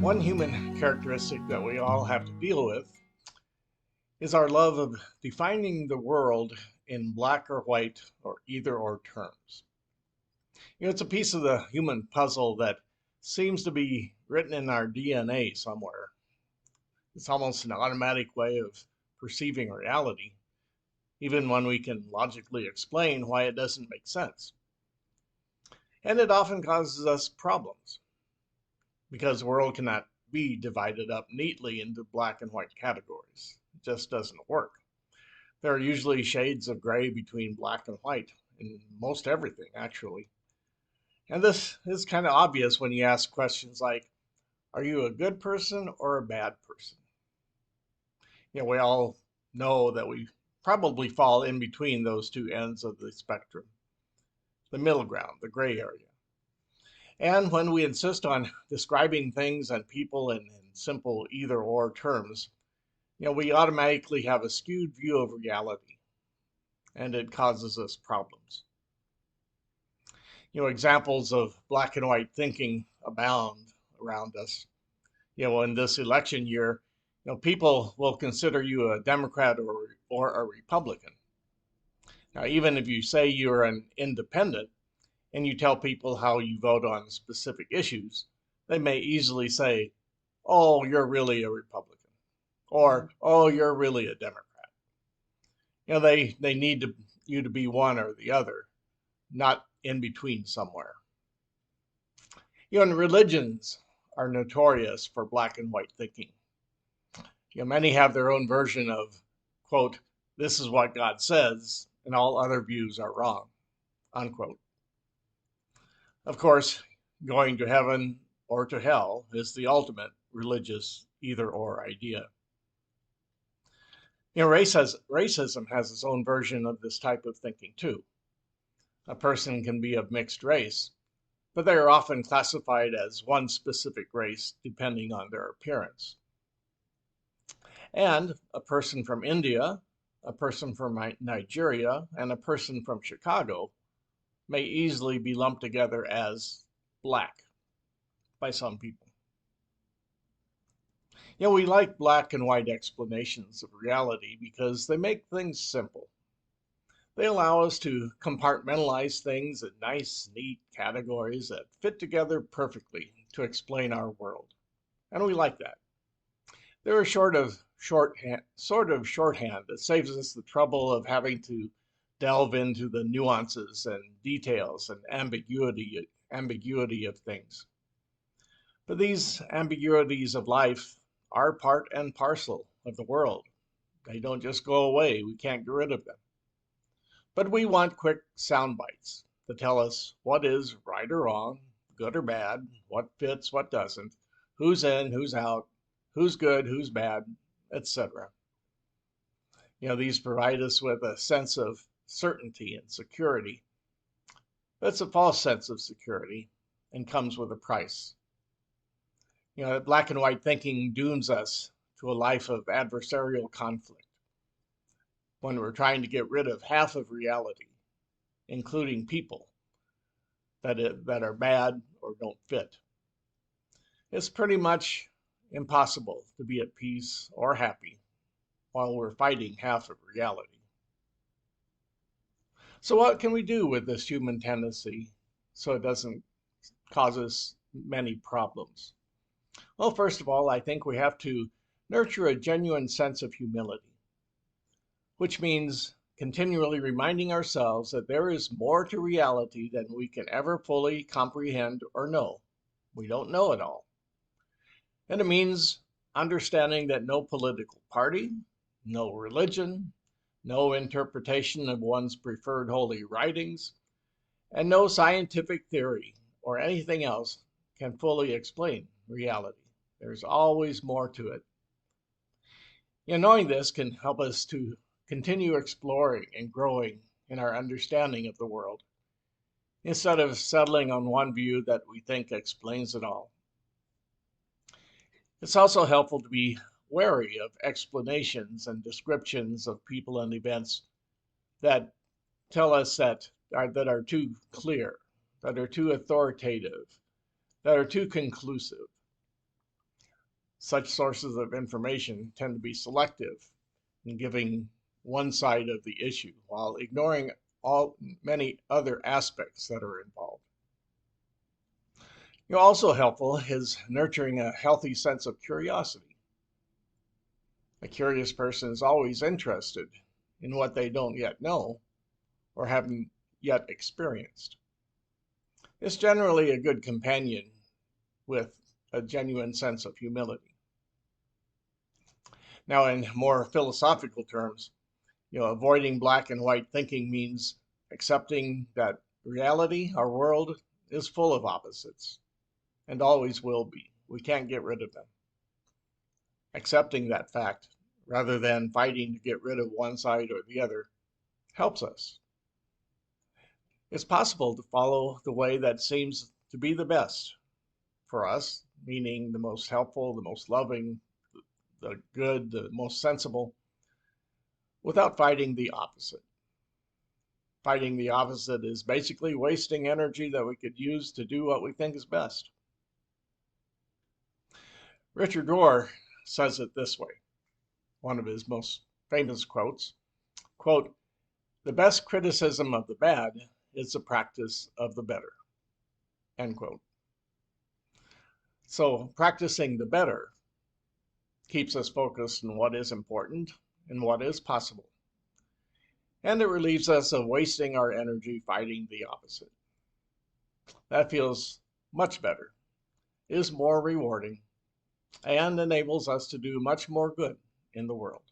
One human characteristic that we all have to deal with is our love of defining the world in black or white or either or terms. It's a piece of the human puzzle that seems to be written in our DNA somewhere. It's almost an automatic way of perceiving reality, even when we can logically explain why it doesn't make sense. And it often causes us problems because the world cannot be divided up neatly into black and white categories. It just doesn't work. There are usually shades of gray between black and white in most everything, actually. And this is kind of obvious when you ask questions like, are you a good person or a bad person? We all know that we probably fall in between those two ends of the spectrum, the middle ground, the gray area. And when we insist on describing things and people in simple either or terms, we automatically have a skewed view of reality, and it causes us problems. Examples of black and white thinking abound around us. In this election year, people will consider you a Democrat or a Republican. Now, even if you say you're an independent and you tell people how you vote on specific issues, they may easily say, oh, you're really a Republican, or oh, you're really a Democrat. They need you to be one or the other, not in between somewhere. And religions are notorious for black and white thinking. Many have their own version of, quote, this is what God says, and all other views are wrong, unquote. Of course, going to heaven or to hell is the ultimate religious either or idea. Racism has its own version of this type of thinking too. A person can be of mixed race, but they are often classified as one specific race depending on their appearance. And a person from India, a person from Nigeria, and a person from Chicago may easily be lumped together as black by some people. We like black and white explanations of reality because they make things simple. They allow us to compartmentalize things in nice, neat categories that fit together perfectly to explain our world. And we like that. They're a sort of shorthand that saves us the trouble of having to delve into the nuances and details and ambiguity of things. But these ambiguities of life are part and parcel of the world. They don't just go away. We can't get rid of them. But we want quick sound bites to tell us what is right or wrong, good or bad, what fits, what doesn't, who's in, who's out, who's good, who's bad, etc. These provide us with a sense of certainty and security. That's a false sense of security and comes with a price. Black and white thinking dooms us to a life of adversarial conflict when we're trying to get rid of half of reality, including people that are bad or don't fit. It's pretty much impossible to be at peace or happy while we're fighting half of reality. So what can we do with this human tendency so it doesn't cause us many problems? Well, first of all, I think we have to nurture a genuine sense of humility, which means continually reminding ourselves that there is more to reality than we can ever fully comprehend or know. We don't know it all. And it means understanding that no political party, no religion, no interpretation of one's preferred holy writings, and no scientific theory or anything else can fully explain reality. There's always more to it. Knowing this can help us to continue exploring and growing in our understanding of the world, instead of settling on one view that we think explains it all. It's also helpful to be wary of explanations and descriptions of people and events that tell us that are too clear, that are too authoritative, that are too conclusive. Such sources of information tend to be selective in giving one side of the issue while ignoring many other aspects that are involved. Also helpful is nurturing a healthy sense of curiosity. A curious person is always interested in what they don't yet know or haven't yet experienced. It's generally a good companion with a genuine sense of humility. Now, in more philosophical terms, avoiding black and white thinking means accepting that reality, our world, is full of opposites and always will be. We can't get rid of them. Accepting that fact rather than fighting to get rid of one side or the other helps us. It's possible to follow the way that seems to be the best for us, meaning the most helpful, the most loving, the good, the most sensible, without fighting the opposite. Fighting the opposite is basically wasting energy that we could use to do what we think is best. Richard Rohr says it this way, one of his most famous quotes, quote, "The best criticism of the bad is the practice of the better," end quote. So practicing the better keeps us focused on what is important and what is possible. And it relieves us of wasting our energy fighting the opposite. That feels much better, is more rewarding, and enables us to do much more good in the world.